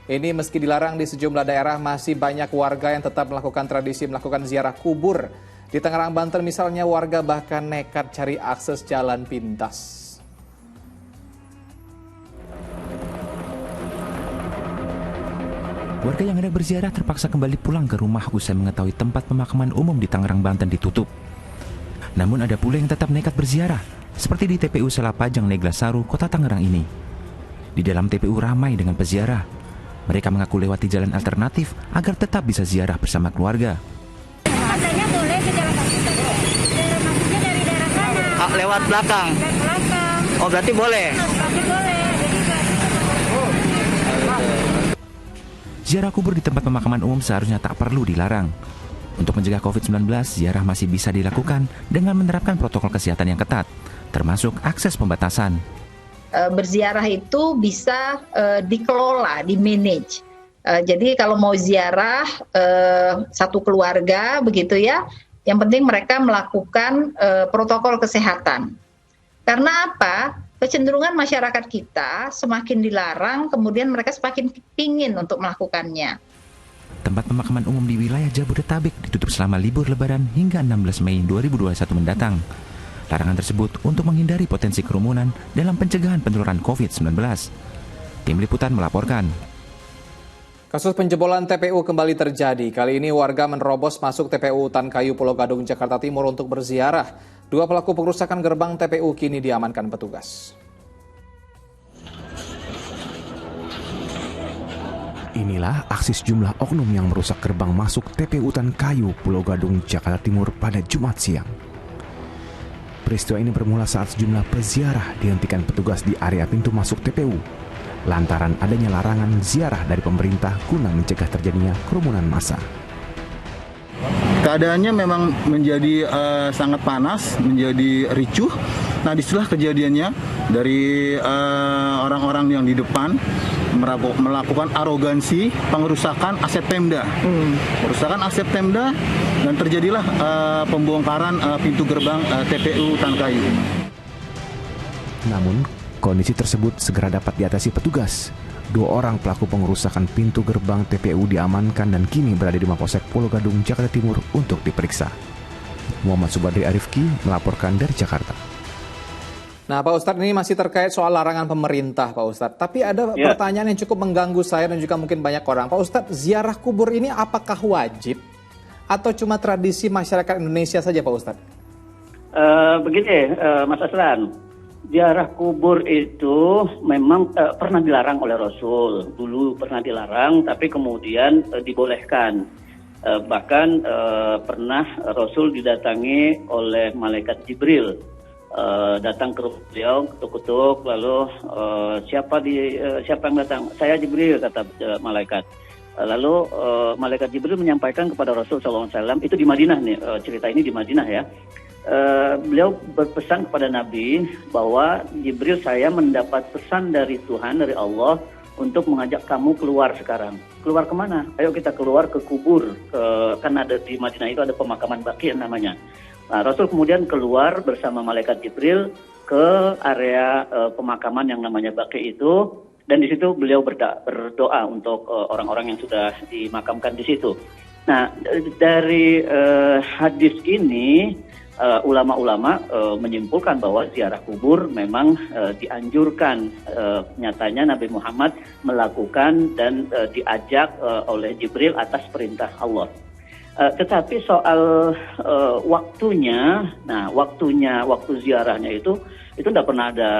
Ini meski dilarang di sejumlah daerah, masih banyak warga yang tetap melakukan tradisi melakukan ziarah kubur. Di Tangerang, Banten misalnya, warga bahkan nekat cari akses jalan pintas. Warga yang hendak berziarah terpaksa kembali pulang ke rumah usai mengetahui tempat pemakaman umum di Tangerang, Banten ditutup. Namun ada pula yang tetap nekat berziarah, seperti di TPU Selapajang Neglasaru, Kota Tangerang ini. Di dalam TPU ramai dengan peziarah. Mereka mengaku lewati jalan alternatif agar tetap bisa ziarah bersama keluarga. Katanya boleh ke jalan alternatif. Maksudnya dari daerah sana. Lewat belakang. Lewat belakang. Oh, berarti boleh. Berarti boleh. Ziarah kubur di tempat pemakaman umum seharusnya tak perlu dilarang. Untuk mencegah COVID-19, ziarah masih bisa dilakukan dengan menerapkan protokol kesehatan yang ketat, termasuk akses pembatasan. Berziarah itu bisa dikelola, di-manage. Jadi kalau mau ziarah satu keluarga begitu ya, yang penting mereka melakukan protokol kesehatan. Karena apa? Kecenderungan masyarakat kita semakin dilarang, kemudian mereka semakin pingin untuk melakukannya. Tempat pemakaman umum di wilayah Jabodetabek ditutup selama libur Lebaran hingga 16 Mei 2021 mendatang. Larangan tersebut untuk menghindari potensi kerumunan dalam pencegahan penularan COVID-19. Tim Liputan melaporkan. Kasus penjebolan TPU kembali terjadi. Kali ini warga menerobos masuk TPU Utan Kayu Pulau Gadung, Jakarta Timur untuk berziarah. Dua pelaku pengerusakan gerbang TPU kini diamankan petugas. Inilah aksi sejumlah oknum yang merusak gerbang masuk TPU Utan Kayu Pulau Gadung, Jakarta Timur pada Jumat siang. Peristiwa ini bermula saat sejumlah peziarah dihentikan petugas di area pintu masuk TPU lantaran adanya larangan ziarah dari pemerintah guna mencegah terjadinya kerumunan massa. Keadaannya memang menjadi sangat panas, menjadi ricuh. Nah, disitulah kejadiannya dari orang-orang yang di depan melakukan arogansi pengerusakan aset Pemda. Perusakan aset Pemda dan terjadilah pembongkaran pintu gerbang TPU Utan Kayu. Namun, kondisi tersebut segera dapat diatasi petugas. Dua orang pelaku pengerusakan pintu gerbang TPU diamankan dan kini berada di Mapolsek Pulau Gadung, Jakarta Timur untuk diperiksa. Muhammad Subadri Arifki melaporkan dari Jakarta. Nah, Pak Ustadz, ini masih terkait soal larangan pemerintah, Pak Ustadz. Tapi ada pertanyaan yang cukup mengganggu saya dan juga mungkin banyak orang. Pak Ustadz, ziarah kubur ini apakah wajib atau cuma tradisi masyarakat Indonesia saja, Pak Ustadz? Begini, Mas Aslan. Ziarah kubur itu memang pernah dilarang oleh Rasul. Dulu pernah dilarang, tapi kemudian dibolehkan. Bahkan pernah Rasul didatangi oleh malaikat Jibril. Datang ke rumah beliau, ketuk-ketuk, lalu siapa yang datang? Saya Jibril, kata malaikat. Lalu malaikat Jibril menyampaikan kepada Rasul SAW, itu di Madinah nih, cerita ini di Madinah ya. Beliau berpesan kepada Nabi bahwa Jibril, saya mendapat pesan dari Tuhan, dari Allah untuk mengajak kamu keluar sekarang. Keluar kemana? Ayo kita keluar ke kubur. Kan ada di Madinah itu ada pemakaman Baqi namanya. Nah, Rasul kemudian keluar bersama malaikat Jibril ke area pemakaman yang namanya Baqi itu, dan di situ beliau berdoa untuk orang-orang yang sudah dimakamkan di situ. Nah, dari hadis ini ulama-ulama menyimpulkan bahwa ziarah kubur memang dianjurkan. Nyatanya Nabi Muhammad melakukan dan diajak oleh Jibril atas perintah Allah. Tetapi soal waktunya, waktu ziarahnya itu tidak pernah ada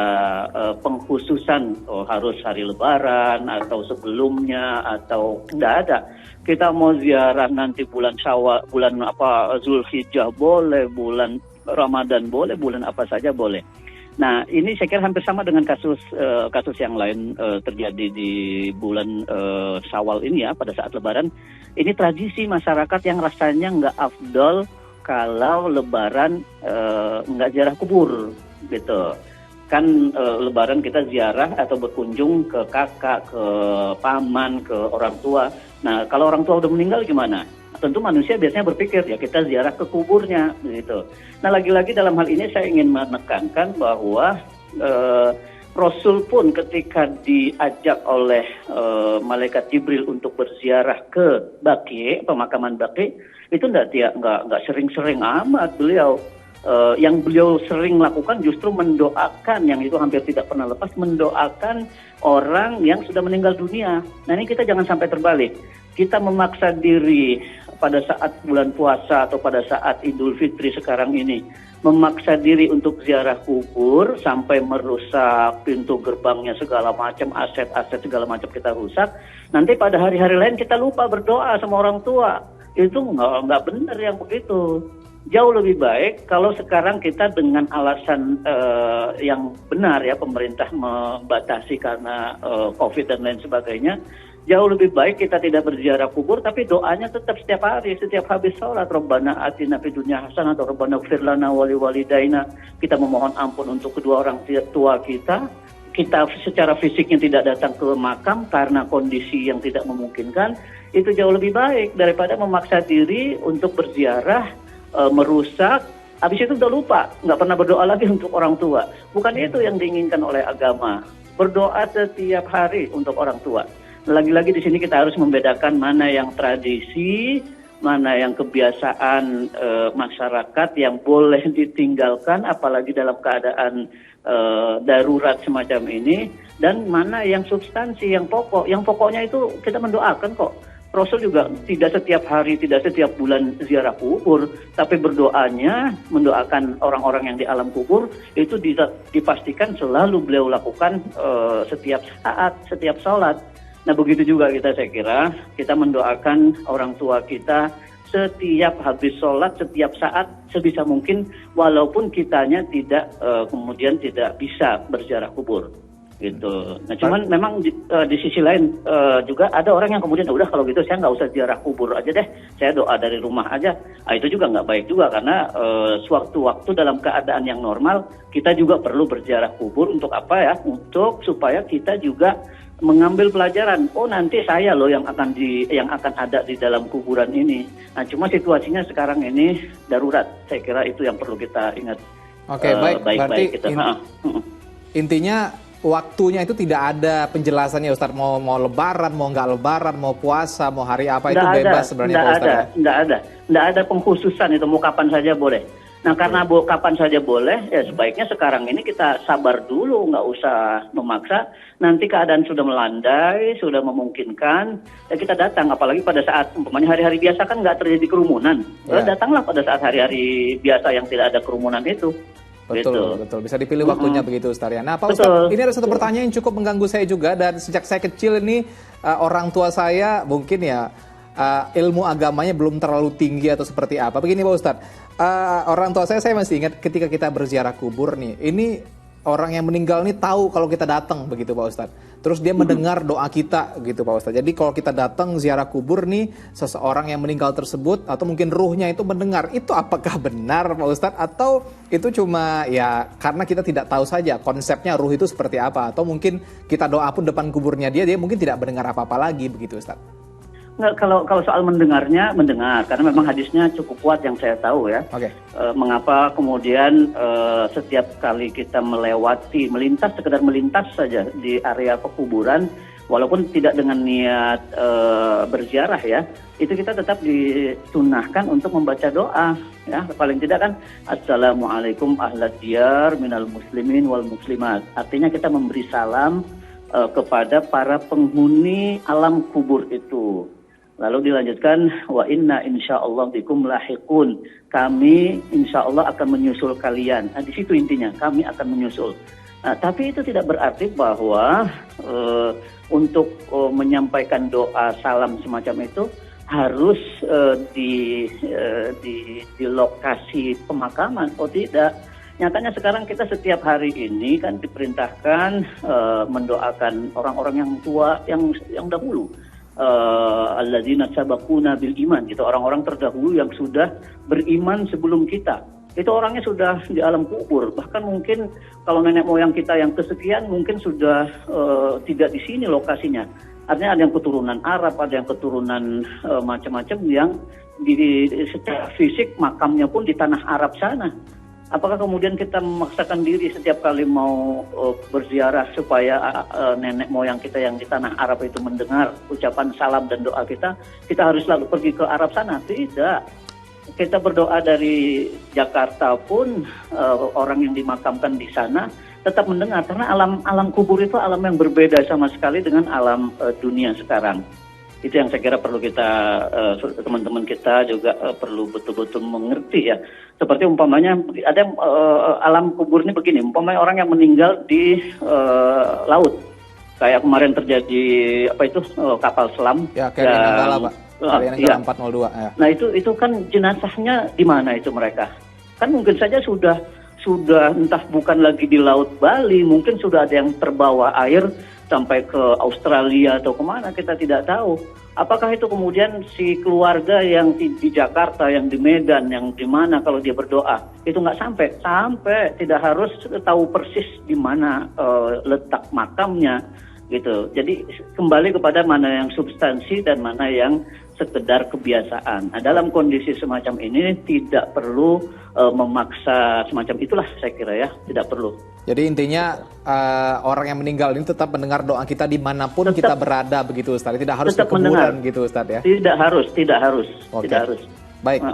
pengkhususan harus hari Lebaran atau sebelumnya atau tidak ada. Kita mau ziarah nanti bulan Syawal, bulan Zulhijjah boleh, bulan Ramadan boleh, bulan apa saja boleh. Nah, ini saya kira hampir sama dengan kasus yang lain terjadi di bulan Syawal ini ya, pada saat Lebaran. Ini tradisi masyarakat yang rasanya nggak afdol kalau Lebaran nggak ziarah kubur gitu. Kan Lebaran kita ziarah atau berkunjung ke kakak, ke paman, ke orang tua. Nah, kalau orang tua udah meninggal gimana? Tentu manusia biasanya berpikir ya kita ziarah ke kuburnya gitu. Nah, lagi-lagi dalam hal ini saya ingin menekankan bahwa Rasul pun ketika diajak oleh malaikat Jibril untuk berziarah ke Baqi, pemakaman Baqi, itu nggak sering-sering amat beliau. Yang beliau sering lakukan justru mendoakan, yang itu hampir tidak pernah lepas, mendoakan orang yang sudah meninggal dunia. Nah ini kita jangan sampai terbalik. Kita memaksa diri pada saat bulan puasa atau pada saat Idul Fitri sekarang ini, memaksa diri untuk ziarah kubur sampai merusak pintu gerbangnya segala macam, aset-aset segala macam kita rusak. Nanti pada hari-hari lain kita lupa berdoa sama orang tua. Itu nggak benar yang begitu. Jauh lebih baik kalau sekarang kita dengan alasan yang benar ya, pemerintah membatasi karena COVID dan lain sebagainya. Jauh lebih baik kita tidak berziarah kubur, tapi doanya tetap setiap hari, setiap habis sholat. Rabbana atina fid dunya hasanah atau Rabbana ighfir lana wa liwalidaina. Kita memohon ampun untuk kedua orang tua kita. Kita secara fisiknya tidak datang ke makam karena kondisi yang tidak memungkinkan. Itu jauh lebih baik daripada memaksa diri untuk berziarah, merusak, habis itu udah lupa, nggak pernah berdoa lagi untuk orang tua. Bukan itu yang diinginkan oleh agama. Berdoa setiap hari untuk orang tua. Lagi-lagi di sini kita harus membedakan mana yang tradisi, mana yang kebiasaan masyarakat yang boleh ditinggalkan, apalagi dalam keadaan darurat semacam ini, dan mana yang substansi, yang pokok. Yang pokoknya itu kita mendoakan kok. Rasul juga tidak setiap hari, tidak setiap bulan ziarah kubur, tapi berdoanya, mendoakan orang-orang yang di alam kubur, itu dipastikan selalu beliau lakukan setiap saat, setiap sholat. Nah begitu juga kita, saya kira, kita mendoakan orang tua kita setiap habis sholat, setiap saat, sebisa mungkin, walaupun kitanya tidak kemudian tidak bisa berziarah kubur. Gitu. Nah cuman memang di sisi lain juga ada orang yang kemudian udah kalau gitu saya nggak usah ziarah kubur aja deh, saya doa dari rumah aja. Nah, itu juga nggak baik juga karena sewaktu-waktu dalam keadaan yang normal kita juga perlu berziarah kubur untuk apa ya? Untuk supaya kita juga mengambil pelajaran. Oh nanti saya loh yang akan ada di dalam kuburan ini. Nah cuma situasinya sekarang ini darurat. Saya kira itu yang perlu kita ingat. Oke, baik-baik kita. Intinya waktunya itu tidak ada penjelasannya Ustaz, mau lebaran, mau nggak lebaran, mau puasa, mau hari apa, itu bebas sebenarnya Pak Ustaz. Nggak ada pengkhususan, itu mau kapan saja boleh. Nah karena kapan saja boleh, ya sebaiknya sekarang ini kita sabar dulu, nggak usah memaksa. Nanti keadaan sudah melandai, sudah memungkinkan, ya kita datang. Apalagi pada saat umpamanya hari-hari biasa kan nggak terjadi kerumunan. Ya. Datanglah pada saat hari-hari biasa yang tidak ada kerumunan itu. Betul. Bisa dipilih waktunya begitu Ustaz ya. Nah Pak Ustaz, ini ada satu pertanyaan yang cukup mengganggu saya juga, dan sejak saya kecil ini orang tua saya mungkin ya ilmu agamanya belum terlalu tinggi atau seperti apa. Begini Pak Ustaz, orang tua saya masih ingat ketika kita berziarah kubur nih, ini orang yang meninggal nih tahu kalau kita datang begitu Pak Ustaz. Terus dia mendengar doa kita gitu Pak Ustaz. Jadi kalau kita datang ziarah kubur nih, seseorang yang meninggal tersebut atau mungkin ruhnya itu mendengar, itu apakah benar Pak Ustaz? Atau itu cuma ya karena kita tidak tahu saja konsepnya ruh itu seperti apa? Atau mungkin kita doa pun depan kuburnya dia mungkin tidak mendengar apa-apa lagi begitu Ustaz? Nggak, kalau soal mendengar karena memang hadisnya cukup kuat yang saya tahu ya. Okay. Mengapa kemudian setiap kali kita sekedar melintas saja di area pekuburan, walaupun tidak dengan niat berziarah ya, itu kita tetap disunahkan untuk membaca doa ya. Paling tidak kan assalamualaikum ahlad diyar minal muslimin wal muslimat. Artinya kita memberi salam kepada para penghuni alam kubur itu. Lalu dilanjutkan, wa inna insyaallah bikum lahiqun. Kami insyaallah akan menyusul kalian. Nah, di situ intinya, kami akan menyusul. Nah, tapi itu tidak berarti bahwa untuk menyampaikan doa salam semacam itu harus di lokasi pemakaman. Oh tidak. Nyatanya sekarang kita setiap hari ini kan diperintahkan mendoakan orang-orang yang tua, yang dahulu. Alladzina sabaquna bil iman, gitu, orang-orang terdahulu yang sudah beriman sebelum kita. Itu orangnya sudah di alam kubur. Bahkan mungkin kalau nenek moyang kita yang kesekian mungkin sudah tidak di sini lokasinya. Artinya ada yang keturunan Arab, ada yang keturunan macam-macam yang secara fisik makamnya pun di tanah Arab sana. Apakah kemudian kita memaksakan diri setiap kali mau berziarah supaya nenek moyang kita yang di tanah Arab itu mendengar ucapan salam dan doa kita harus selalu pergi ke Arab sana? Tidak. Kita berdoa dari Jakarta pun orang yang dimakamkan di sana tetap mendengar, karena alam kubur itu alam yang berbeda sama sekali dengan alam dunia sekarang. Itu yang saya kira perlu kita, teman-teman kita juga perlu betul-betul mengerti ya. Seperti umpamanya ada alam kubur ini begini, umpamanya orang yang meninggal di laut, kayak kemarin terjadi kapal selam. Ya, KRI Nanggala, Pak. KRI Nanggala 402. Ya. Nah itu kan jenazahnya di mana itu mereka? Kan mungkin saja sudah entah bukan lagi di Laut Bali, mungkin sudah ada yang terbawa air sampai ke Australia atau kemana, kita tidak tahu. Apakah itu kemudian si keluarga yang di Jakarta, yang di Medan, yang di mana kalau dia berdoa, itu nggak sampai tidak harus tahu persis di mana letak makamnya gitu. Jadi kembali kepada mana yang substansi dan mana yang sekedar kebiasaan. Nah, dalam kondisi semacam ini tidak perlu memaksa semacam itulah, saya kira ya, tidak perlu. Jadi intinya orang yang meninggal ini tetap mendengar doa kita dimanapun kita berada begitu Ustaz. Tidak harus ke kuburan gitu Ustaz ya. Tidak harus. Oke. Tidak harus. Baik.